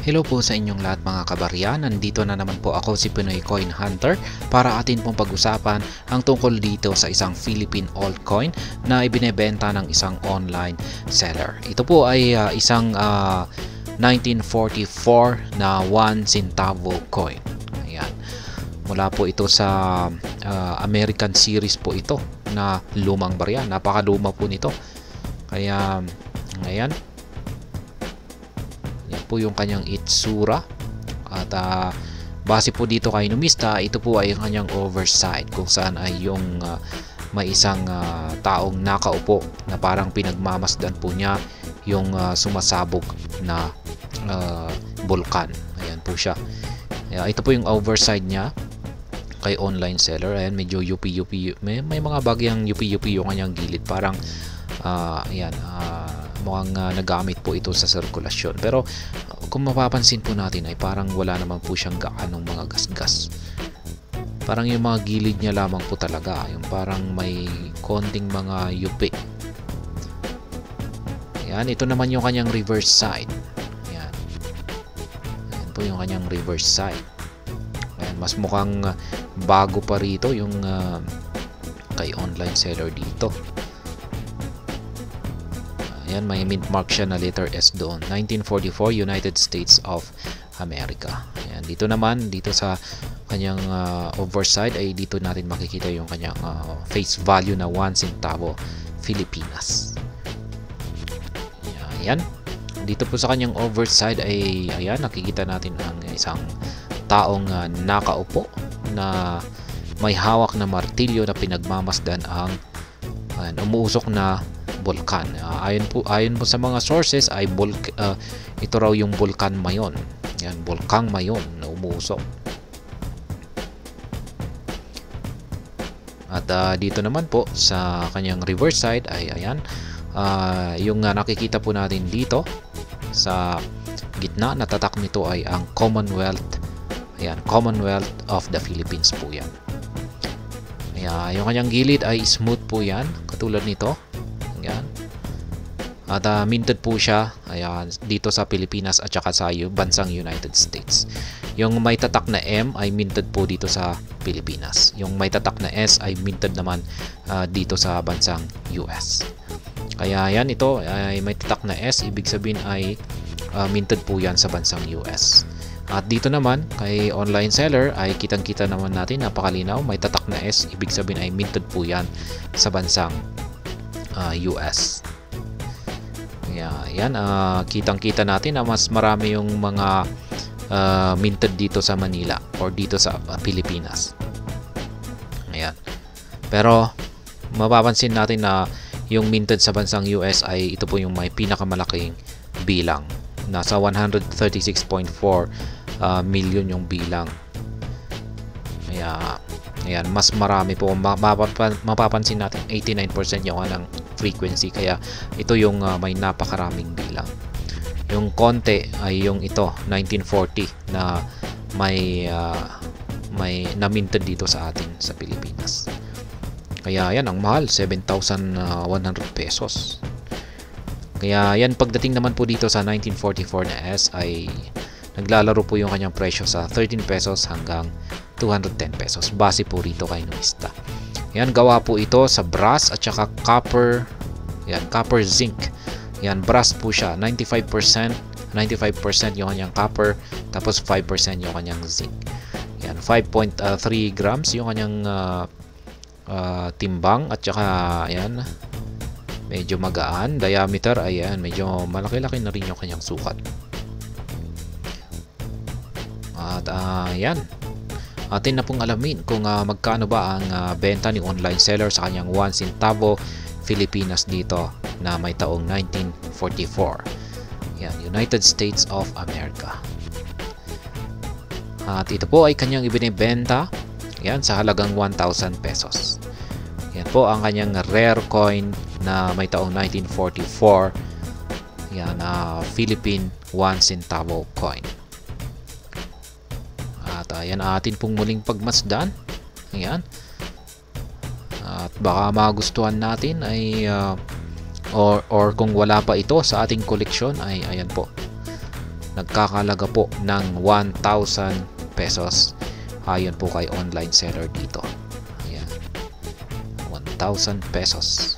Hello po sa inyong lahat mga kabarya, nandito na naman po ako si Pinoy Coin Hunter para atin pong pag-usapan ang tungkol dito sa isang Philippine altcoin na ibinebenta ng isang online seller. Ito po ay isang 1944 na 1 centavo coin. Ayan. Mula po ito sa American series po ito na lumang barya. Napakaluma po nito. Kaya ayan. Yan po yung kanyang itsura. At base po dito kay Numista, ito po ay yung kanyang oversight kung saan ay yung may isang taong nakaupo na parang pinagmamasdan po niya yung sumasabog na bulkan. Ayan po siya. Ito po yung oversight niya kay online seller. Ayan, medyo UP-UP. May mga bagyang UP-UP yung kanyang gilid. Parang ayan, mukhang nagamit po ito sa sirkulasyon. Pero kung mapapansin po natin ay parang wala naman po siyang gaanong mga gasgas. Parang yung mga gilid niya lamang po talaga. Yung parang may konting mga yupi. Ayan, ito naman yung kanyang reverse side. Ayan. Ayan po yung kanyang reverse side. Ayan, mas mukhang bago pa rito yung kay online seller dito. Ayan, may mint mark siya na letter S doon. 1944 United States of America. Ayan, dito naman, dito sa kanyang overside ay dito natin makikita yung kanyang face value na 1 centavo Pilipinas. Ayan. Dito po sa kanyang overside ay ayan, nakikita natin ang isang taong nakaupo na may hawak na martilyo na pinagmamasdan ang umuusok na bulkan. Ayon po sa mga sources ay ito raw yung Bulkan Mayon. Yan, Bulkang Mayon na umuusok. At dito naman po sa kanyang reverse side ay ayan, yung nakikita po natin dito sa gitna na tatak nito ay ang Commonwealth. Ayan, Commonwealth of the Philippines po yan. Ayan, yung kanyang gilid ay smooth po yan, katulad nito. Ayan. At minted po siya ayan, dito sa Pilipinas at saka sa bansang United States. Yung may tatak na M ay minted po dito sa Pilipinas. Yung may tatak na S ay minted naman dito sa bansang US. Kaya yan, ito ay may tatak na S, ibig sabihin ay minted po yan sa bansang US. At dito naman kay online seller ay kitang-kita naman natin, napakalinaw, may tatak na S, ibig sabihin ay minted po yan sa bansang US. Yan, kitang-kita natin na mas marami yung mga minted dito sa Manila or dito sa Pilipinas. Ayan. Pero mapapansin natin na yung minted sa bansang US ay ito po yung may pinakamalaking bilang. Nasa 136.4 million yung bilang. Ayan, mas marami po. Mapapansin natin 89% yung anang frequency, kaya ito yung may napakaraming bilang. Yung konti ay yung ito 1940 na may na-minted dito sa atin sa Pilipinas. Kaya yan, ang mahal, 7,100 pesos. Kaya yan, pagdating naman po dito sa 1944 na S ay naglalaro po yung kanyang presyo sa 13 pesos hanggang 210 pesos. Base po rito kay Numista. Yan, gawa po ito sa brass at saka copper. Yan, copper zinc. Yan, brass po siya. 95% yung kanyang copper, tapos 5% yung kanyang zinc. Yan, 5.3 grams yung kanyang timbang at saka yan, medyo magaan. Diameter, ayan, medyo malaki-laki na rin yung kanyang sukat. At yan, atin na pong alamin kung magkano ba ang benta ni online seller sa kanyang 1 centavo Pilipinas dito na may taong 1944. Yan, United States of America. At ito po ay kanyang ibinibenta yan sa halagang 1,000 pesos. Yan po ang kanyang rare coin na may taong 1944. Yan, Philippine 1 centavo coin. At ayan, atin pong muling pagmasdan. Ayan. At baka magustuhan natin ay or kung wala pa ito sa ating koleksyon ay ayan po. nagkakalaga po ng 1,000 pesos ayon po kay online seller dito. Ayan, 1,000 pesos.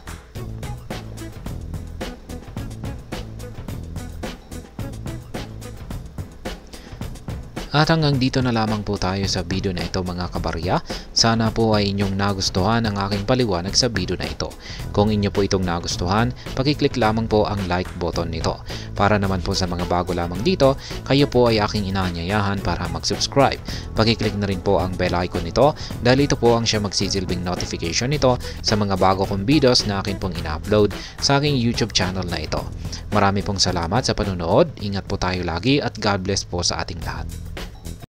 At hanggang dito na lamang po tayo sa video na ito mga kabarya. Sana po ay inyong nagustuhan ang aking paliwanag sa video na ito. Kung inyo po itong nagustuhan, pakiclick lamang po ang like button nito. Para naman po sa mga bago lamang dito, kayo po ay aking inaanyayahan para mag-subscribe. Pakiclick na rin po ang bell icon nito dahil ito po ang siya magsisilbing notification nito sa mga bago kong videos na akin pong ina-upload sa aking YouTube channel na ito. Marami pong salamat sa panonood, ingat po tayo lagi at God bless po sa ating lahat.